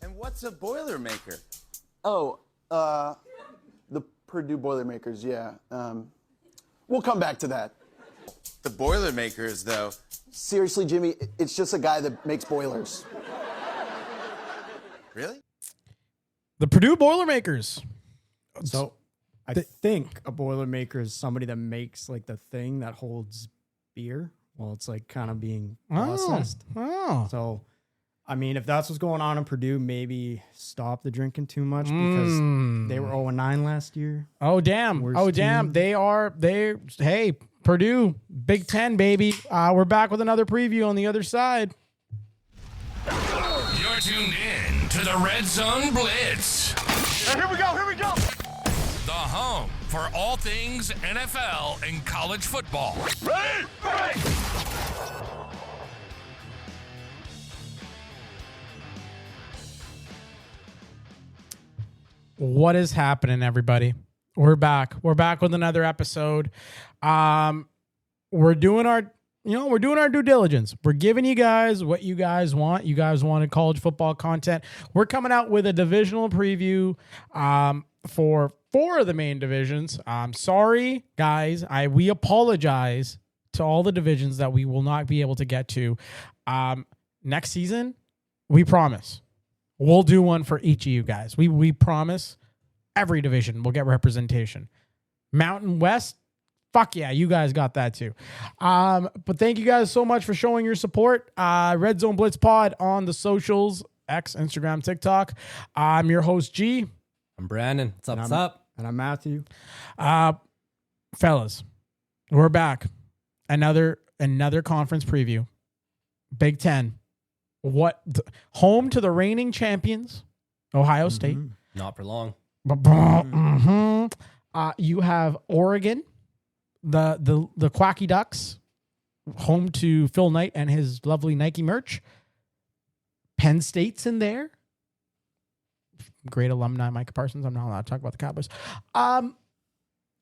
And what's a Boilermaker? Oh, the Purdue Boilermakers, yeah. We'll come back to that. The Boilermakers, though. Seriously, Jimmy, it's just a guy that makes boilers. Really? The Purdue Boilermakers. So I think a Boilermaker is somebody that makes like the thing that holds beer. Well, it's like kind of being processed. Oh. So, I mean, if that's what's going on in Purdue, maybe stop the drinking too much because they were 0-9 last year. Oh, damn. Worst team. Hey, Purdue, Big Ten, baby. We're back with another preview on the other side. You're tuned in to the Red Zone Blitz. Here we go. The home for all things NFL and college football. Ready? What is happening, everybody? We're back. We're back with another episode. We're doing our due diligence. We're giving you guys what you guys want. You guys wanted college football content. We're coming out with a divisional preview for 4 of the main divisions. Sorry, guys. We apologize to all the divisions that we will not be able to get to. Next season, we promise. We'll do one for each of you guys. We promise every division will get representation. Mountain West, fuck yeah, you guys got that too. But thank you guys so much for showing your support. Red Zone Blitz Pod on the socials, X, Instagram, TikTok. I'm your host, G. I'm Brandon. What's up? And I'm Matthew. Fellas, we're back. Another conference preview. Big Ten. Home to the reigning champions, Ohio State. Not for long. You have Oregon, the Quacky Ducks, home to Phil Knight and his lovely Nike merch. Penn State's in there. Great alumni, Micah Parsons. I'm not allowed to talk about the Cowboys.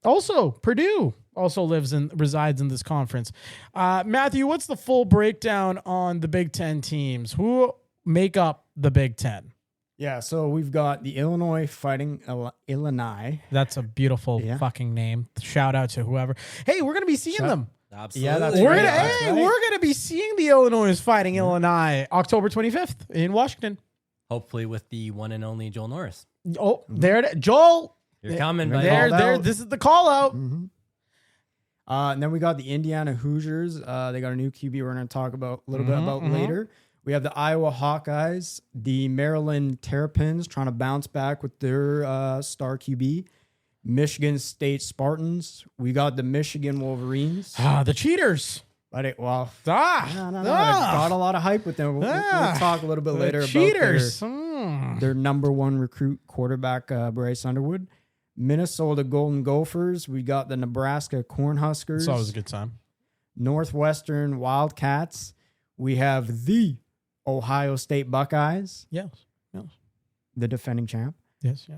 Also, Purdue also resides in this conference. Matthew, what's the full breakdown on the Big Ten teams? Who make up the Big Ten? Yeah, so we've got the Illinois Fighting Illini. That's a beautiful fucking name. Shout out to whoever. Hey, we're gonna be seeing them. Absolutely. Yeah, that's We're right. we're gonna be seeing the Illinois Fighting Illini October 25th in Washington. Hopefully with the one and only Joel Norris. Oh, there it is. Joel. You're coming, buddy. There. This is the call out. And then we got the Indiana Hoosiers. They got a new QB we're going to talk about a little bit about later. We have the Iowa Hawkeyes, the Maryland Terrapins trying to bounce back with their star QB. Michigan State Spartans. We got the Michigan Wolverines. The cheaters. But it, well, No. got a lot of hype with them. We'll talk a little bit later about cheaters. their number one recruit quarterback, Bryce Underwood. Minnesota Golden Gophers. We got the Nebraska Cornhuskers. It's always a good time. Northwestern Wildcats. We have the Ohio State Buckeyes, Yes. the defending champ. Yes.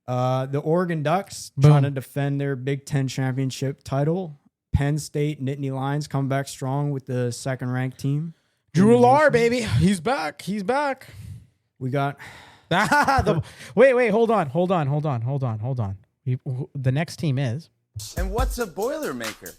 The Oregon Ducks Boom. trying to defend their Big Ten championship title. Penn State Nittany Lions come back strong with the second-ranked team. Drew Lar, baby. He's back. We got... Wait, hold on. The next team is... And what's a Boilermaker?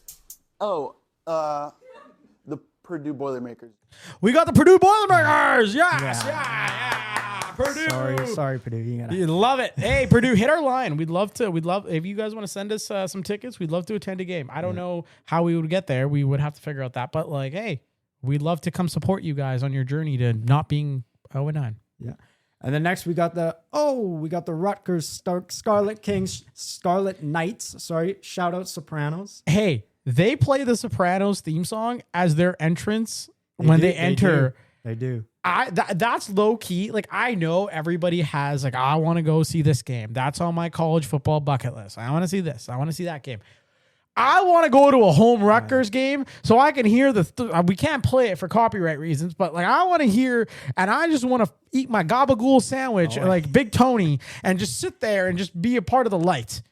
Oh, the Purdue Boilermakers. We got the Purdue Boilermakers. Yes. Yeah. Purdue. Sorry, Purdue. You love it. Hey, Purdue, hit our line. We'd love if you guys want to send us some tickets, we'd love to attend a game. I don't know how we would get there. We would have to figure out that. But hey, we'd love to come support you guys on your journey to not being 0-9. Yeah. And then next we got the Rutgers Scarlet Kings, Scarlet Knights. Sorry, shout out Sopranos. Hey, they play the Sopranos theme song as their entrance when they enter. They do. That's low key. I know everybody has I want to go see this game. That's on my college football bucket list. I want to see this. I want to see that game. I want to go to a home Rutgers game so I can hear we can't play it for copyright reasons, but I want to hear, and I just want to eat my gabagool sandwich like Big Tony and just sit there and just be a part of the light.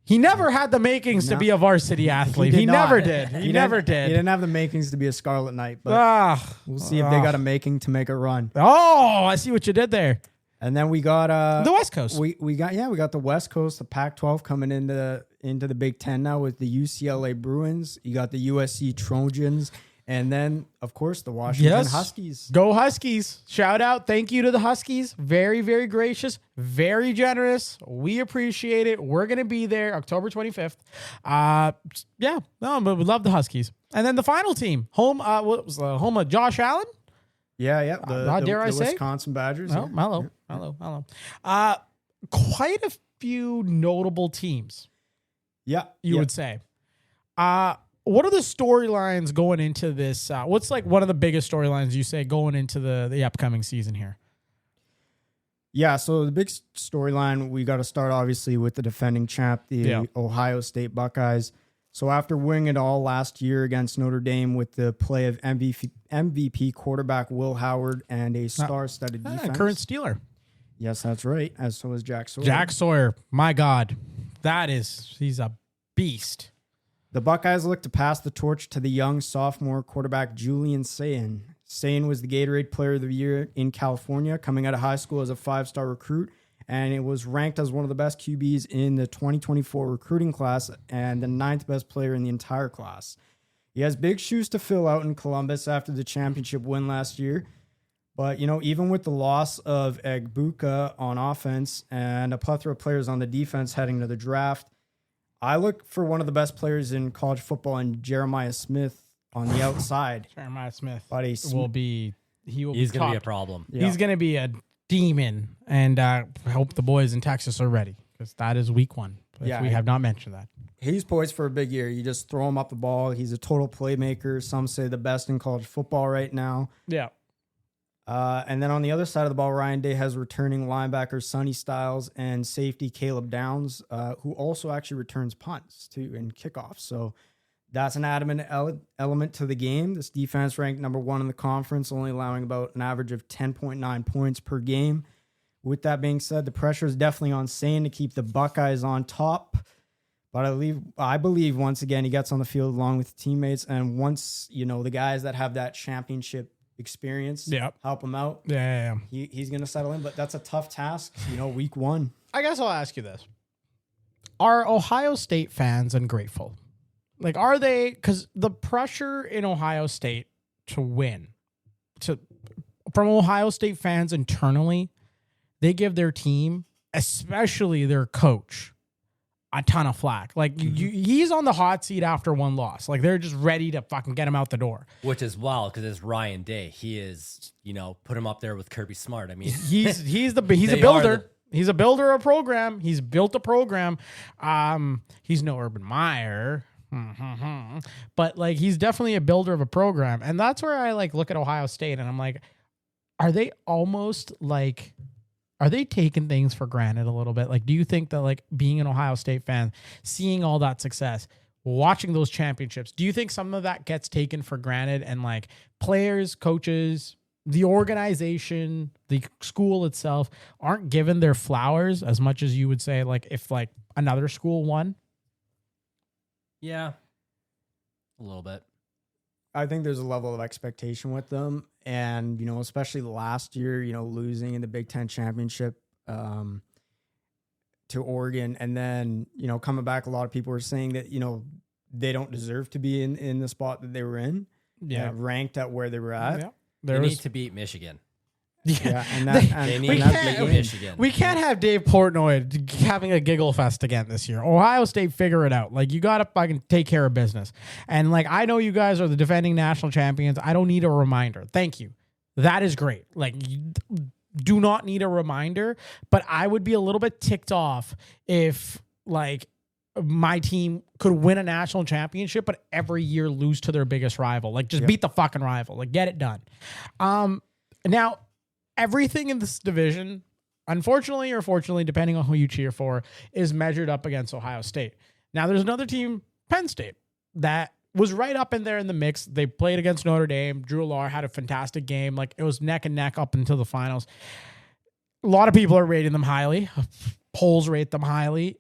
He never had the makings to be a varsity athlete. He never did. He never did. He didn't have the makings to be a Scarlet Knight, but we'll see if they got a making to make a run. Oh, I see what you did there. And then we got The West Coast. We got the West Coast, the Pac-12 coming into the Big Ten now with the UCLA Bruins. You got the USC Trojans, and then of course the Washington Huskies. Go Huskies. Shout out. Thank you to the Huskies. Very, very gracious, very generous. We appreciate it. We're going to be there October 25th. But we love the Huskies. And then the final team, home of Josh Allen? Yeah. Dare I say? Wisconsin Badgers. Oh, hello. Quite a few notable teams. Yeah. You would say. What are the storylines going into this? What's like one of the biggest storylines you say going into the upcoming season here? Yeah, so the big storyline, we got to start obviously with the defending champ, the Ohio State Buckeyes. So after winning it all last year against Notre Dame with the play of MVP quarterback Will Howard and a star-studded defense. Current Steeler. Yes, that's right. As so is Jack Sawyer. Jack Sawyer, my God. He's a beast. The Buckeyes look to pass the torch to the young sophomore quarterback Julian Sayin. Sayin was the Gatorade Player of the Year in California, coming out of high school as a 5-star recruit, and it was ranked as one of the best QBs in the 2024 recruiting class and the 9th best player in the entire class. He has big shoes to fill out in Columbus after the championship win last year. But, even with the loss of Egbuka on offense and a plethora of players on the defense heading to the draft, I look for one of the best players in college football in Jeremiah Smith on the outside. Jeremiah Smith He's will be going to be a problem. Yeah. He's going to be a demon, and I hope the boys in Texas are ready because that is week 1. If we have not mentioned that. He's poised for a big year. You just throw him up the ball. He's a total playmaker. Some say the best in college football right now. Yeah. And then on the other side of the ball, Ryan Day has returning linebacker Sonny Styles and safety Caleb Downs, who also actually returns punts too and kickoffs. So that's an adamant element to the game. This defense ranked number 1 in the conference, only allowing about an average of 10.9 points per game. With that being said, the pressure is definitely on Sayin to keep the Buckeyes on top. But I believe once again he gets on the field along with teammates, and once the guys that have that championship experience, help him out. He's going to settle in, but that's a tough task, week 1. I guess I'll ask you this. Are Ohio State fans ungrateful? Like, are they, because the pressure in Ohio State to win, from Ohio State fans internally, they give their team, especially their coach, a ton of flack. Like, he's on the hot seat after one loss. Like, they're just ready to fucking get him out the door. Which is wild because it's Ryan Day. He is, put him up there with Kirby Smart. I mean, he's a builder. He's a builder of a program. He's built a program. He's no Urban Meyer. But like, he's definitely a builder of a program. And that's where I like look at Ohio State and I'm like, are they taking things for granted a little bit? Like, do you think that like being an Ohio State fan, seeing all that success, watching those championships, do you think some of that gets taken for granted and like players, coaches, the organization, the school itself aren't given their flowers as much as you would say, like if like another school won? Yeah, a little bit. I think there's a level of expectation with them. And, especially last year, losing in the Big Ten championship to Oregon. And then, coming back, a lot of people were saying that, they don't deserve to be in the spot that they were in. Yeah. Ranked at where they were at. Yeah. They need to beat Michigan. Yeah, they need to beat Michigan. We can't have Dave Portnoy having a giggle fest again this year. Ohio State, figure it out. Like, you got to fucking take care of business. And like, I know you guys are the defending national champions. I don't need a reminder. Thank you. That is great. Like, you do not need a reminder, but I would be a little bit ticked off if like my team could win a national championship, but every year lose to their biggest rival. Like, just beat the fucking rival. Like, get it done. Now, everything in this division, unfortunately or fortunately, depending on who you cheer for, is measured up against Ohio State. Now, there's another team, Penn State, that was right up in there in the mix. They played against Notre Dame. Drew Lohr had a fantastic game. Like, it was neck and neck up until the finals. A lot of people are rating them highly. Polls rate them highly.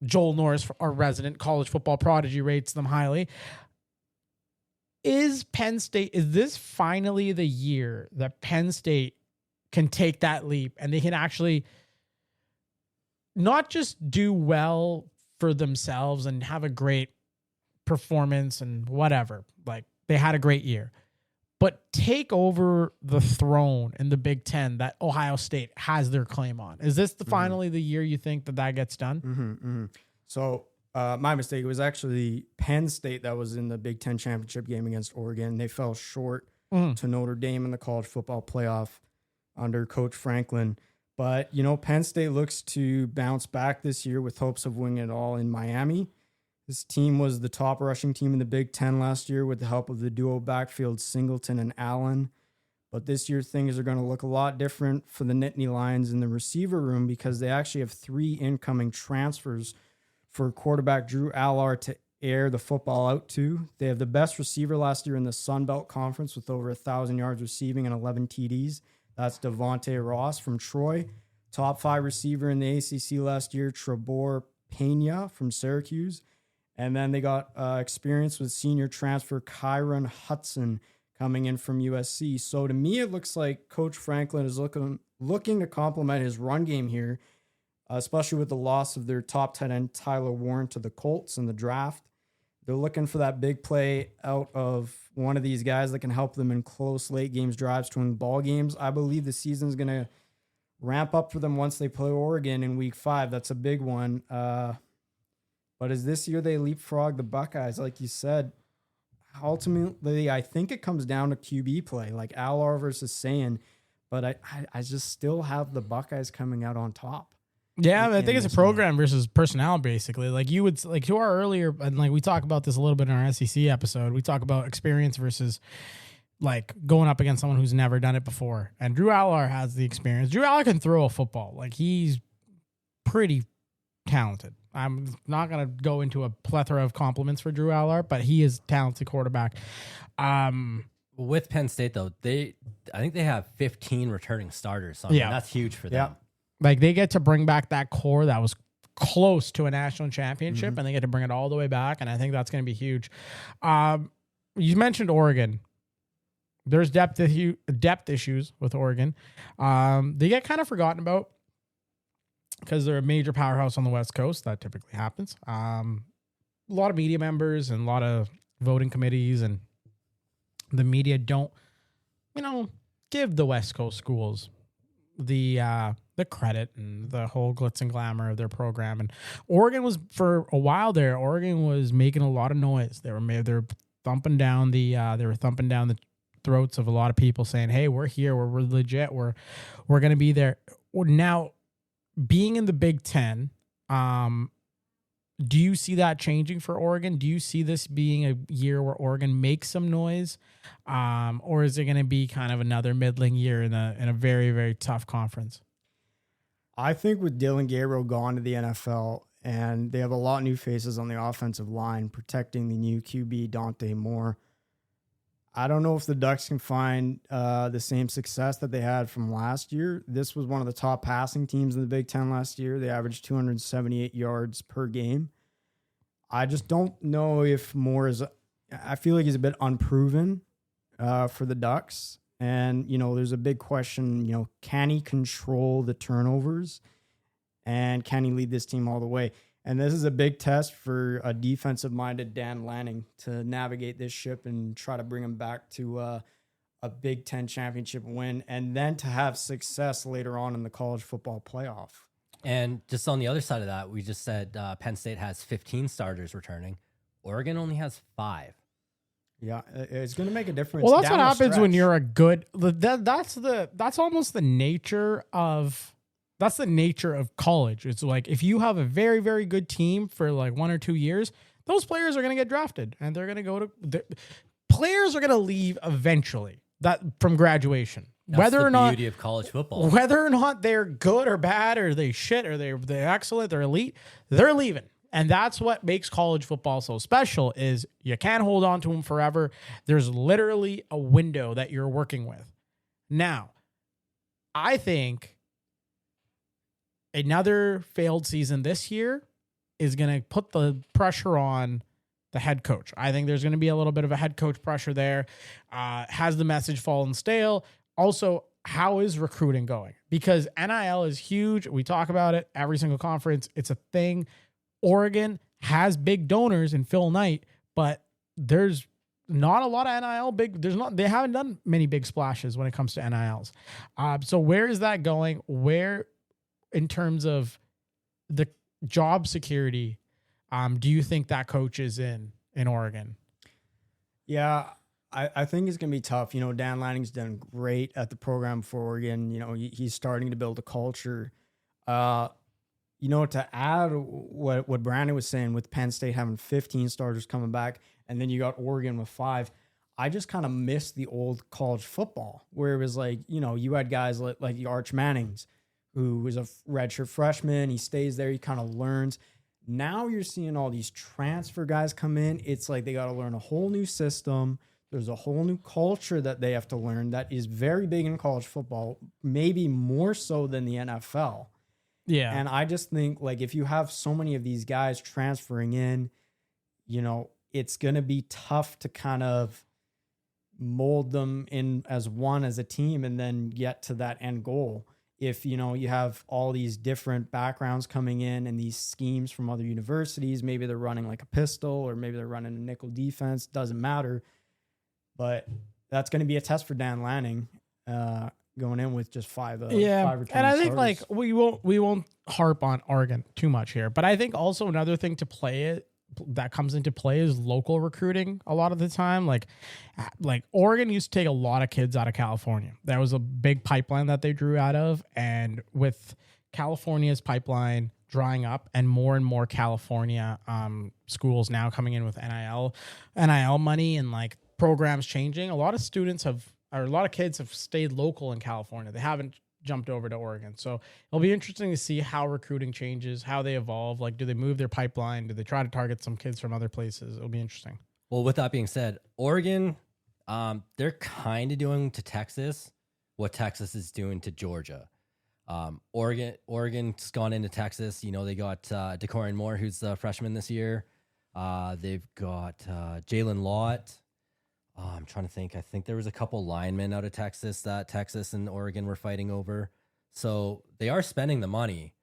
Joel Norris, our resident college football prodigy, rates them highly. Is this finally the year that Penn State can take that leap and they can actually not just do well for themselves and have a great performance and whatever, like they had a great year, but take over the throne in the Big Ten that Ohio State has their claim on. Is this finally the year you think that gets done? So my mistake, it was actually Penn State that was in the Big Ten championship game against Oregon. They fell short to Notre Dame in the college football playoff under Coach Franklin. But, Penn State looks to bounce back this year with hopes of winning it all in Miami. This team was the top rushing team in the Big Ten last year with the help of the duo backfield Singleton and Allen. But this year things are going to look a lot different for the Nittany Lions in the receiver room because they actually have 3 incoming transfers for quarterback Drew Allard to air the football out to. They have the best receiver last year in the Sun Belt Conference with over 1,000 yards receiving and 11 TDs. That's Devontae Ross from Troy. Top 5 receiver in the ACC last year, Trebor Pena from Syracuse. And then they got experience with senior transfer Kyron Hudson coming in from USC. So to me, it looks like Coach Franklin is looking to complement his run game here, especially with the loss of their top tight end Tyler Warren to the Colts in the draft. They're looking for that big play out of one of these guys that can help them in close late games drives to win ball games. I believe the season's going to ramp up for them once they play Oregon in week 5. That's a big one. But as this year they leapfrog the Buckeyes, like you said, ultimately I think it comes down to QB play, like Allard versus Sayin. But I just still have the Buckeyes coming out on top. Yeah, I think it's a program versus personnel, basically. Like you would, like to our earlier, and like we talk about this a little bit in our SEC episode. We talk about experience versus like going up against someone who's never done it before. And Drew Allard has the experience. Drew Allard can throw a football. Like he's pretty talented. I'm not going to go into a plethora of compliments for Drew Allard, but he is a talented quarterback. With Penn State, though, I think they have 15 returning starters. So that's huge for them. Yeah. Like they get to bring back that core that was close to a national championship, and they get to bring it all the way back. And I think that's going to be huge. You mentioned Oregon. There's depth issues with Oregon. They get kind of forgotten about because they're a major powerhouse on the West Coast. That typically happens. A lot of media members and a lot of voting committees and the media don't, give the West Coast schools the credit and the whole glitz and glamour of their program. And Oregon was, for a while there, Oregon was making a lot of noise. They're thumping down the throats of a lot of people saying, "Hey, we're here. We're legit. We're going to be there." Now, being in the Big Ten, do you see that changing for Oregon? Do you see this being a year where Oregon makes some noise, or is it going to be kind of another middling year in a very, very tough conference? I think with Dylan Gabriel gone to the NFL and they have a lot of new faces on the offensive line protecting the new QB Dante Moore, I don't know if the Ducks can find the same success that they had from last year. This was one of the top passing teams in the Big Ten last year. They averaged 278 yards per game. I just don't know if Moore is – I feel like he's a bit unproven for the Ducks. And, there's a big question, can he control the turnovers? And can he lead this team all the way? And this is a big test for a defensive-minded Dan Lanning to navigate this ship and try to bring him back to a Big Ten championship win and then to have success later on in the college football playoff. And just on the other side of that, we just said Penn State has 15 starters returning. Oregon only has 5. Yeah, it's going to make a difference. Well, that's down what the happens stretch. when you're a good. That's almost the nature of. That's the nature of college. It's like if you have a very, very good team for like 1 or 2 years, those players are going to get drafted and they're going to go to. Players are going to leave eventually. That from graduation, That's whether the or not beauty of college football. whether or not they're good or bad or they shit or they're excellent, they're elite, they're leaving. And that's what makes college football so special is you can't hold on to them forever. There's literally a window that you're working with. Now, I think another failed season this year is going to put the pressure on the head coach. I think there's going to be a little bit of a head coach pressure there. Has the message fallen stale? Also, how is recruiting going? Because NIL is huge. We talk about it every single conference. It's a thing. Oregon has big donors in Phil Knight, but there's not a lot of NIL they haven't done many big splashes when it comes to NILs. So where is that going? Where, in terms of the job security, do you think that coach is in Oregon? Yeah, I think it's going to be tough. You know, Dan Lanning's done great at the program for Oregon. You know, he's starting to build a culture. You know, to add what Brandon was saying with Penn State having 15 starters coming back, and then you got Oregon with 5, I just kind of miss the old college football where it was like, you know, you had guys like the Arch Mannings, who was a redshirt freshman. He stays there. He kind of learns. Now you're seeing all these transfer guys come in. It's like they got to learn a whole new system. There's a whole new culture that they have to learn that is very big in college football, maybe more so than the NFL. Yeah. And I just think, like, if you have so many of these guys transferring in, you know, it's going to be tough to kind of mold them in as a team and then get to that end goal. If, you know, you have all these different backgrounds coming in and these schemes from other universities, maybe they're running like a pistol or maybe they're running a nickel defense, doesn't matter. But that's going to be a test for Dan Lanning going in with just 5 returning and I think starters. like we won't harp on Oregon too much here, but I think also another thing to play it that comes into play is local recruiting a lot of the time. Like Oregon used to take a lot of kids out of California. That was a big pipeline that they drew out of. And with California's pipeline drying up and more California schools now coming in with NIL money and like programs changing, a lot of kids have stayed local in California. They haven't jumped over to Oregon. So it'll be interesting to see how recruiting changes, how they evolve. Like, do they move their pipeline? Do they try to target some kids from other places? It'll be interesting. Well, with that being said, Oregon, they're kind of doing to Texas what Texas is doing to Georgia. Oregon's gone into Texas. You know, they got Decorian Moore, who's a freshman this year. They've got Jalen Lott. I'm trying to think. I think there was a couple linemen out of Texas that Texas and Oregon were fighting over. So they are spending the money.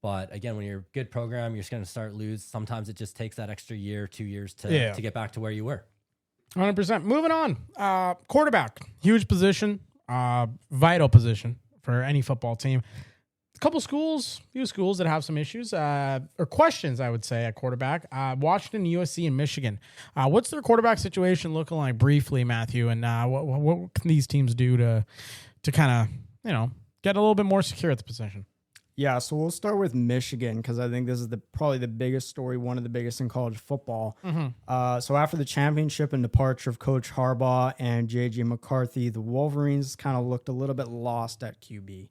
But again, when you're a good program, you're just going to start lose. Sometimes it just takes that extra year, 2 years to get back to where you were. 100%. Moving on. Quarterback, huge position, vital position for any football team. Few schools that have some issues or questions, I would say, at quarterback. Washington, USC, and Michigan. What's their quarterback situation looking like briefly, Matthew? And what can these teams do to kind of, get a little bit more secure at the position? Yeah, so we'll start with Michigan because I think this is probably the biggest story, one of the biggest in college football. Mm-hmm. So after the championship and departure of Coach Harbaugh and J.J. McCarthy, the Wolverines kind of looked a little bit lost at QB.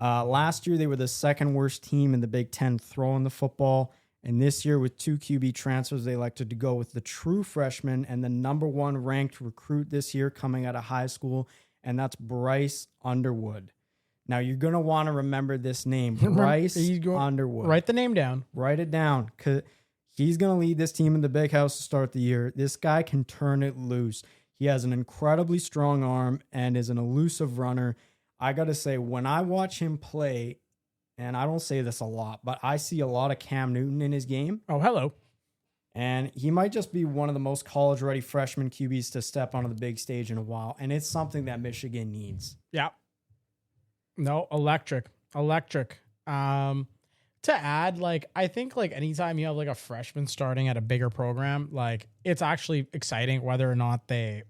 Last year, they were the second worst team in the Big Ten throwing the football. And this year, with 2 QB transfers, they elected to go with the true freshman and the number 1 ranked recruit this year coming out of high school, and that's Bryce Underwood. Now, you're going to want to remember this name, Bryce Underwood. Write the name down. Write it down, because he's going to lead this team in the Big House to start the year. This guy can turn it loose. He has an incredibly strong arm and is an elusive runner. I got to say, when I watch him play, and I don't say this a lot, but I see a lot of Cam Newton in his game. Oh, hello. And he might just be one of the most college-ready freshman QBs to step onto the big stage in a while. And it's something that Michigan needs. Yeah. No, electric. To add, I think anytime you have a freshman starting at a bigger program, it's actually exciting whether or not they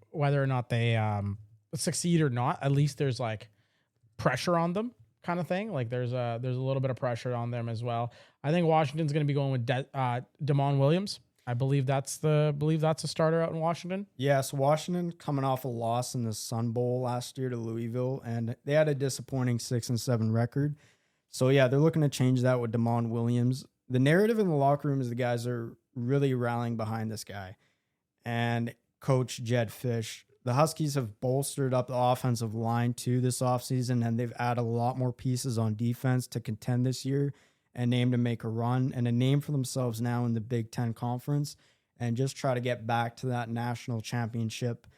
succeed or not. At least there's pressure on them, kind of thing. There's a little bit of pressure on them as well. I think Washington's going to be going with Damon Williams. I believe that's a starter out in Washington. Yes, Washington coming off a loss in the Sun Bowl last year to Louisville, and they had a disappointing 6-7 record. So yeah, they're looking to change that with Damon Williams. The narrative in the locker room is the guys are really rallying behind this guy. And Coach Jed Fish, the Huskies have bolstered up the offensive line too this offseason, and they've added a lot more pieces on defense to contend this year and aim to make a run and a name for themselves now in the Big Ten Conference and just try to get back to that national championship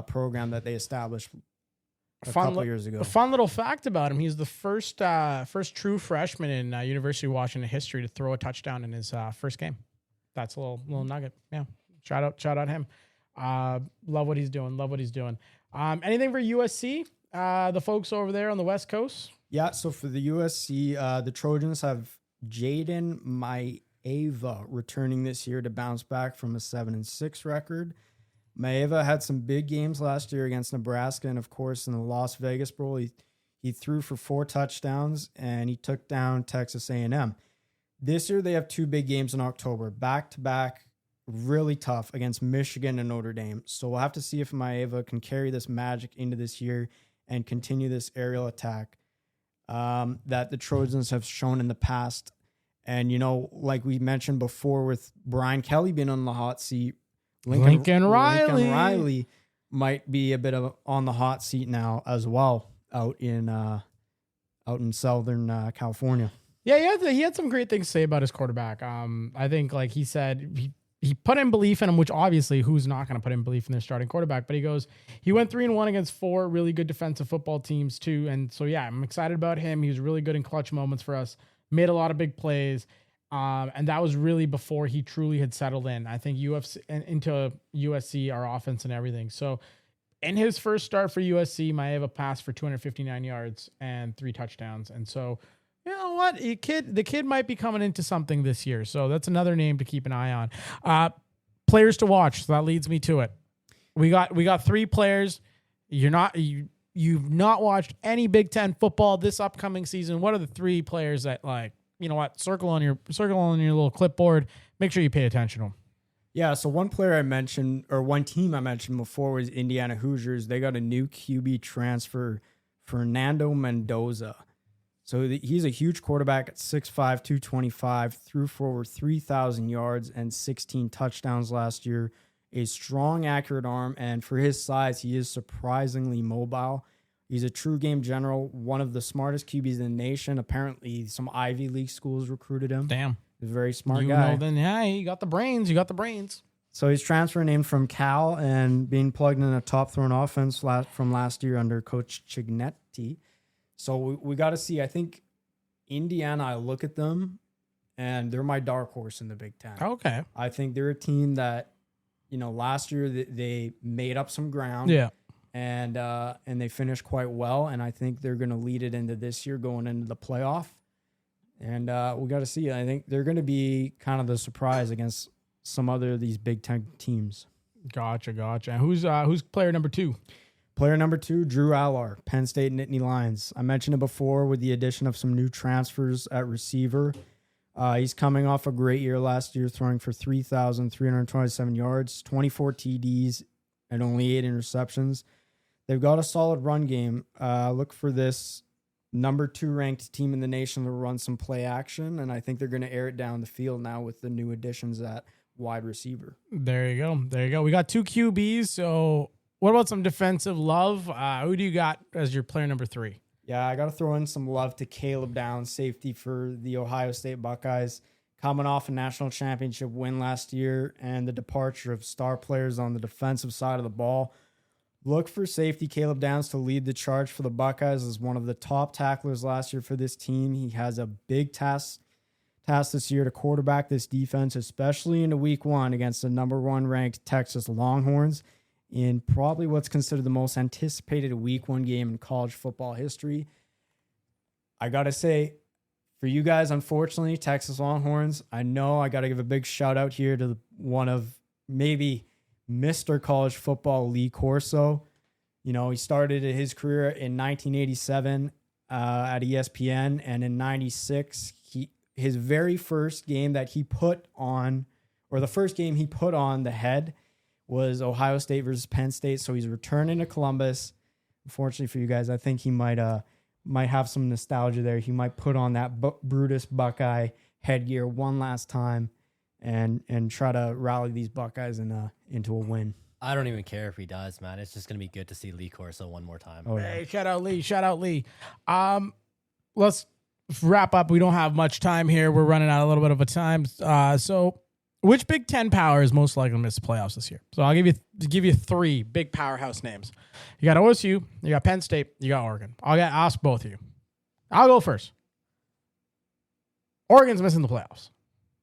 program that they established a couple years ago. A fun little fact about him: he's the first true freshman in University of Washington history to throw a touchdown in his first game. That's a little nugget. Yeah, shout out him. Love what he's doing. Anything for USC? The folks over there on the West Coast. Yeah. So for the USC, the Trojans have Jaden Maeva returning this year to bounce back from a 7-6 record. Maeva had some big games last year against Nebraska, and of course in the Las Vegas Bowl, he threw for 4 touchdowns and he took down Texas A&M. This year they have 2 big games in October, back to back, really tough against Michigan and Notre Dame. So we'll have to see if Maeva can carry this magic into this year and continue this aerial attack that the Trojans have shown in the past. And, like we mentioned before with Brian Kelly being on the hot seat, Lincoln Riley might be a bit of on the hot seat now as well out in Southern California. Yeah, he had some great things to say about his quarterback. I think, like he said, he put in belief in him, which obviously who's not going to put in belief in their starting quarterback? But he went 3-1 against 4 really good defensive football teams too. And so, yeah, I'm excited about him. He was really good in clutch moments for us, made a lot of big plays. And that was really before he truly had settled in, I think, into USC, our offense and everything. So in his first start for USC, Maeva passed for 259 yards and 3 touchdowns. And so, you know what? The kid might be coming into something this year. So that's another name to keep an eye on. Players to watch. So that leads me to it. We got 3 players. You've not watched any Big Ten football this upcoming season. What are the 3 players that, like, you know what? Circle on your little clipboard. Make sure you pay attention to them. Yeah, so one team I mentioned before was Indiana Hoosiers. They got a new QB transfer, Fernando Mendoza. So he's a huge quarterback at 6'5", 225, threw for over 3,000 yards and 16 touchdowns last year. A strong, accurate arm, and for his size, he is surprisingly mobile. He's a true game general, one of the smartest QBs in the nation. Apparently, some Ivy League schools recruited him. Damn. He's a very smart guy. You got the brains. So he's transferring in from Cal and being plugged in a top-thrown offense from last year under Coach Cignetti. So we got to see. I think Indiana, I look at them, and they're my dark horse in the Big Ten. Okay. I think they're a team that, last year they made up some ground. Yeah. And they finished quite well, and I think they're going to lead it into this year going into the playoff. And we got to see. I think they're going to be kind of the surprise against some other of these Big Ten teams. Gotcha. And who's player number 2? Player number 2, Drew Allar, Penn State Nittany Lions. I mentioned it before with the addition of some new transfers at receiver. He's coming off a great year last year, throwing for 3,327 yards, 24 TDs, and only 8 interceptions. They've got a solid run game. Look for this number 2 ranked team in the nation to run some play action, and I think they're going to air it down the field now with the new additions at wide receiver. There you go. We got 2 QBs, so what about some defensive love? Who do you got as your player number 3? Yeah, I got to throw in some love to Caleb Downs, safety for the Ohio State Buckeyes, coming off a national championship win last year and the departure of star players on the defensive side of the ball. Look for safety Caleb Downs to lead the charge for the Buckeyes as one of the top tacklers last year for this team. He has a big task this year to quarterback this defense, especially into week 1 against the number 1 ranked Texas Longhorns in probably what's considered the most anticipated week 1 game in college football history. I got to say, for you guys, unfortunately, Texas Longhorns, I know I got to give a big shout out here to one of maybe Mr. College Football, Lee Corso. He started his career in 1987 at ESPN, and in 96, his very first game that he put on, or the first game he put on the head, was Ohio State versus Penn State. So he's returning to Columbus. Unfortunately for you guys, I think he might have some nostalgia there. He might put on that Brutus Buckeye headgear one last time and try to rally these Buckeyes into a win. I don't even care if he does, man. It's just going to be good to see Lee Corso one more time. Oh, yeah. Hey, shout out Lee. Let's wrap up. We don't have much time here. We're running out a little bit of a time. So Which Big Ten power is most likely to miss the playoffs this year? So I'll give you three big powerhouse names. You got OSU, you got Penn State, you got Oregon. I'll ask both of you. I'll go first. Oregon's missing the playoffs.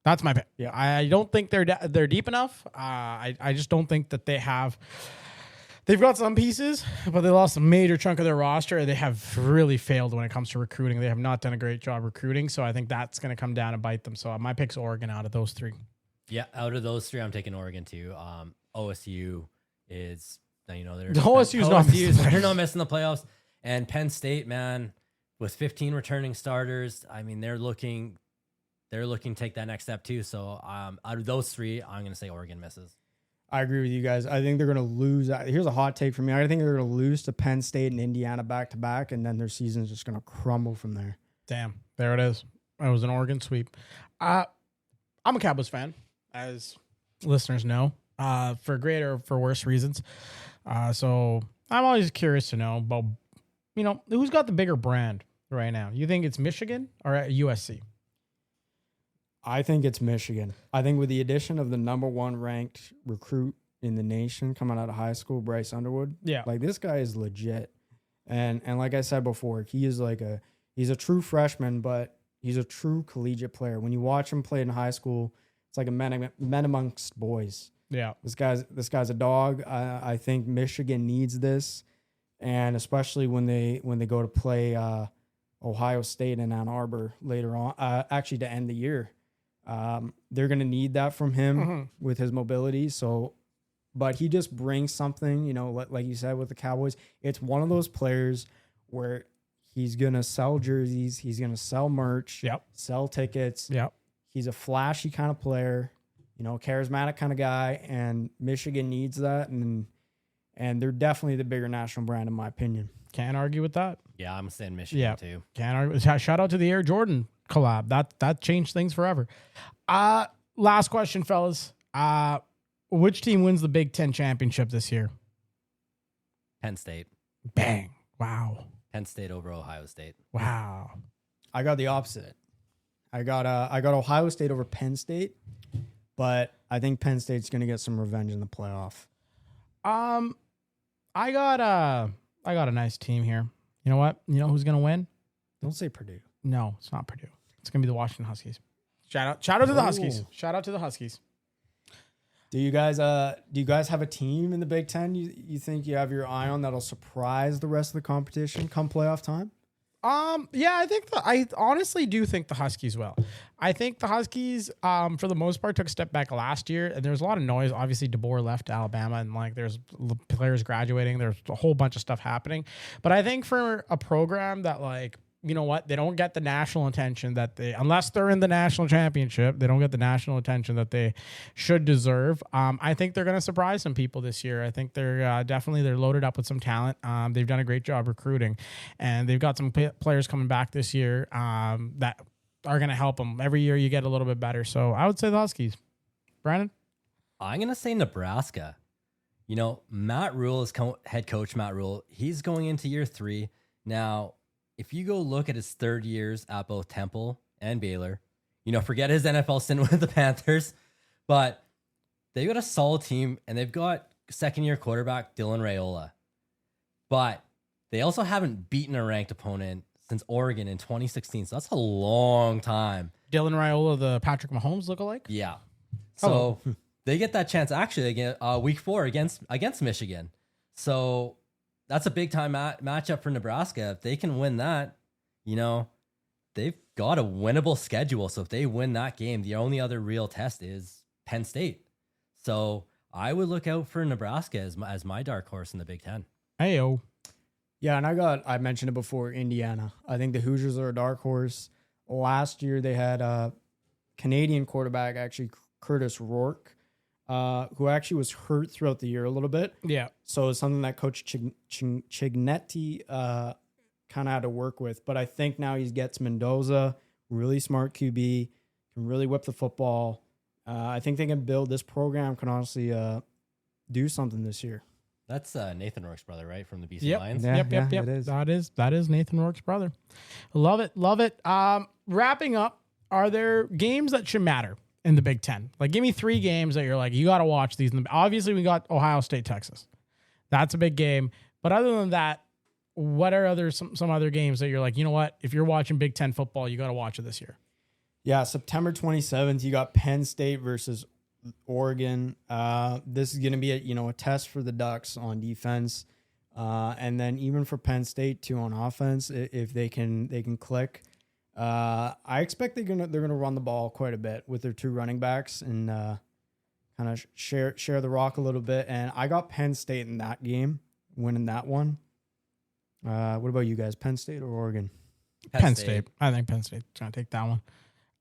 That's my pick. Yeah. I don't think they're deep enough. I just don't think that they have. They've got some pieces, but they lost a major chunk of their roster. They have really failed when it comes to recruiting. They have not done a great job recruiting, so I think that's going to come down and bite them. So my pick's Oregon out of those three. Yeah, out of those three, I'm taking Oregon too. OSU is, they're they're not missing the playoffs, and Penn State, man, with 15 returning starters, I mean they're looking to take that next step too. So out of those three, I'm going to say Oregon misses. I agree with you guys. I think they're going to lose. Here's a hot take from me. I think they're going to lose to Penn State and Indiana back to back, and then their season's just going to crumble from there. Damn, there it is. It was an Oregon sweep. I'm a Cowboys fan, as listeners know, for greater or for worse reasons. So I'm always curious to know about, who's got the bigger brand right now? You think it's Michigan or USC? I think it's Michigan. I think with the addition of the number one ranked recruit in the nation coming out of high school, Bryce Underwood, like this guy is legit. And like I said before, he's a true freshman, but he's a true collegiate player. When you watch him play in high school, it's like a men amongst boys. Yeah. This guy's a dog. I think Michigan needs this. And especially when they go to play Ohio State in Ann Arbor later on, actually to end the year. They're going to need that from him with his mobility. So, but he just brings something, like you said with the Cowboys. It's one of those players where he's going to sell jerseys. He's going to sell merch, sell tickets. Yep. He's a flashy kind of player, charismatic kind of guy. And Michigan needs that. And they're definitely the bigger national brand, in my opinion. Can't argue with that. Yeah, I'm saying Michigan too. Can't argue. Shout out to the Air Jordan collab. That changed things forever. Last question, fellas. Which team wins the Big Ten championship this year? Penn State. Bang. Wow. Penn State over Ohio State. Wow. I got the opposite. I got Ohio State over Penn State, but I think Penn State's going to get some revenge in the playoff. I got a nice team here. You know what? You know who's going to win? Don't say Purdue. No, it's not Purdue. It's going to be the Washington Huskies. Shout out to the Huskies. Shout out to the Huskies. Do you guys have a team in the Big Ten you think you have your eye on that'll surprise the rest of the competition come playoff time? Yeah, I honestly do think the Huskies will. I think the Huskies, for the most part, took a step back last year, and there was a lot of noise. Obviously, DeBoer left Alabama, and there's players graduating. There's a whole bunch of stuff happening. But I think for a program that you know what? They don't get the national attention that unless they're in the national championship, they don't get the national attention that they should deserve. I think they're going to surprise some people this year. I think they're loaded up with some talent. They've done a great job recruiting, and they've got some players coming back this year that are going to help them. Every year you get a little bit better. So I would say the Huskies. Brandon? I'm going to say Nebraska. Matt Rule is head coach Matt Rule. He's going into year 3. Now, if you go look at his third years at both Temple and Baylor, forget his NFL stint with the Panthers, but they've got a solid team, and they've got second-year quarterback Dylan Raiola. But they also haven't beaten a ranked opponent since Oregon in 2016, so that's a long time. Dylan Raiola, the Patrick Mahomes lookalike? Yeah. So they get that chance actually again week 4 against Michigan. So that's a big time matchup for Nebraska. If they can win that, they've got a winnable schedule. So if they win that game, the only other real test is Penn State. So I would look out for Nebraska as my dark horse in the Big Ten. Hey-o. Yeah, and I mentioned it before, Indiana. I think the Hoosiers are a dark horse. Last year they had a Canadian quarterback, actually Curtis Rourke, who actually was hurt throughout the year a little bit. Yeah. So it's something that Coach Cignetti kind of had to work with. But I think now he gets Mendoza, really smart QB, can really whip the football. I think they can build this program, can honestly do something this year. That's Nathan Rourke's brother, right? From the BC Lions? Yep. It is. That is Nathan Rourke's brother. Love it. Wrapping up, are there games that should matter in the Big Ten? Like, give me 3 games that you're like, you got to watch these. Obviously, we got Ohio State, Texas. That's a big game. But other than that, what are some other games that you're like, you know what? If you're watching Big Ten football, you got to watch it this year. Yeah, September 27th, you got Penn State versus Oregon. This is going to be a test for the Ducks on defense, and then even for Penn State too on offense, if they can click. I expect they're gonna run the ball quite a bit with their 2 running backs and kind of share the rock a little bit. And I got Penn State in that game, winning that one. What about you guys? Penn State or Oregon? Penn State. I think Penn State's gonna take that one.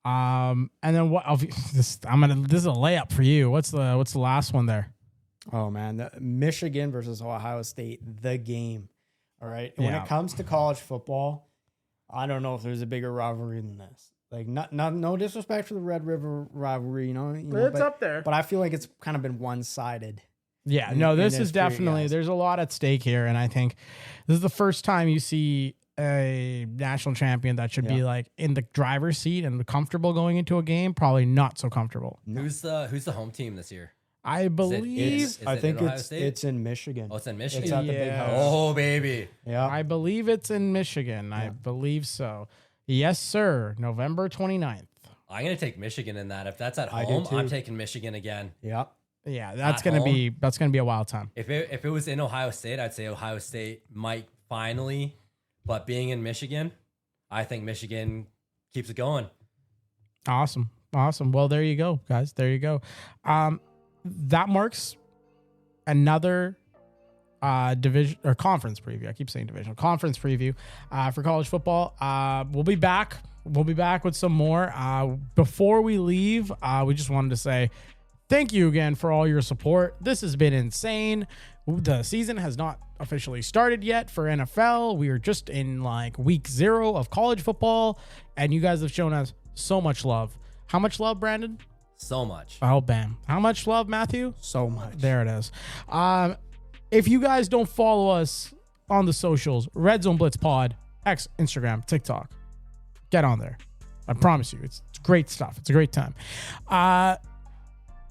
And then what? This is a layup for you. What's the last one there? Oh man, Michigan versus Ohio State, the game. All right. And when it comes to college football, I don't know if there's a bigger rivalry than this. Like, no disrespect for the Red River rivalry, It's up there. But I feel like it's kind of been one-sided. Yeah, this is definitely, there's a lot at stake here. And I think this is the first time you see a national champion that should be like in the driver's seat and comfortable going into a game, probably not so comfortable. Who's the home team this year? I believe I think it's in Michigan. Oh, it's in Michigan. It's at the big house. Oh, baby. Yeah. I believe it's in Michigan. I believe so. Yes, sir. November 29th. I'm going to take Michigan in that. If that's at I do home, too. I'm taking Michigan again. Yeah. Yeah, that's At gonna home? be a wild time. If it was in Ohio State, I'd say Ohio State might finally, but being in Michigan, I think Michigan keeps it going. Awesome. Well, there you go, guys. There you go. That marks another division or conference preview. I keep saying division. Conference preview for college football. We'll be back. We'll be back with some more. Before we leave, we just wanted to say thank you again for all your support. This has been insane. The season has not officially started yet for NFL. We are just in like week 0 of college football, and you guys have shown us so much love. How much love, Brandon? So much. Oh, bam. How much love, Matthew? So much. There it is. If you guys don't follow us on the socials, Red Zone Blitz Pod, X, Instagram, TikTok, get on there. I promise you, it's great stuff. It's a great time.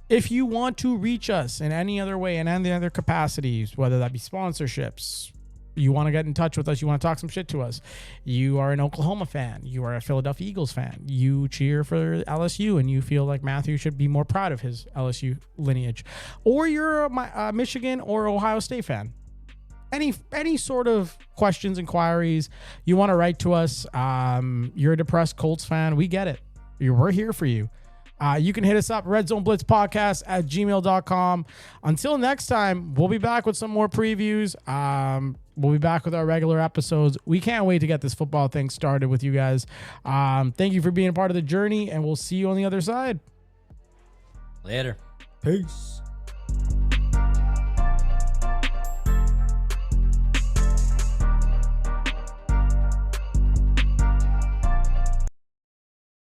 If you want to reach us in any other way, in any other capacities, whether that be sponsorships, you want to get in touch with us, you want to talk some shit to us, you are an Oklahoma fan, you are a Philadelphia Eagles fan, you cheer for LSU and you feel like Matthew should be more proud of his LSU lineage, or you're a Michigan or Ohio State fan, any sort of questions, inquiries, you want to write to us, you're a depressed Colts fan, we get it. We're here for you. You can hit us up, redzoneblitzpodcast@gmail.com. Until next time, we'll be back with some more previews. We'll be back with our regular episodes. We can't wait to get this football thing started with you guys. Thank you for being a part of the journey, and we'll see you on the other side. Later. Peace.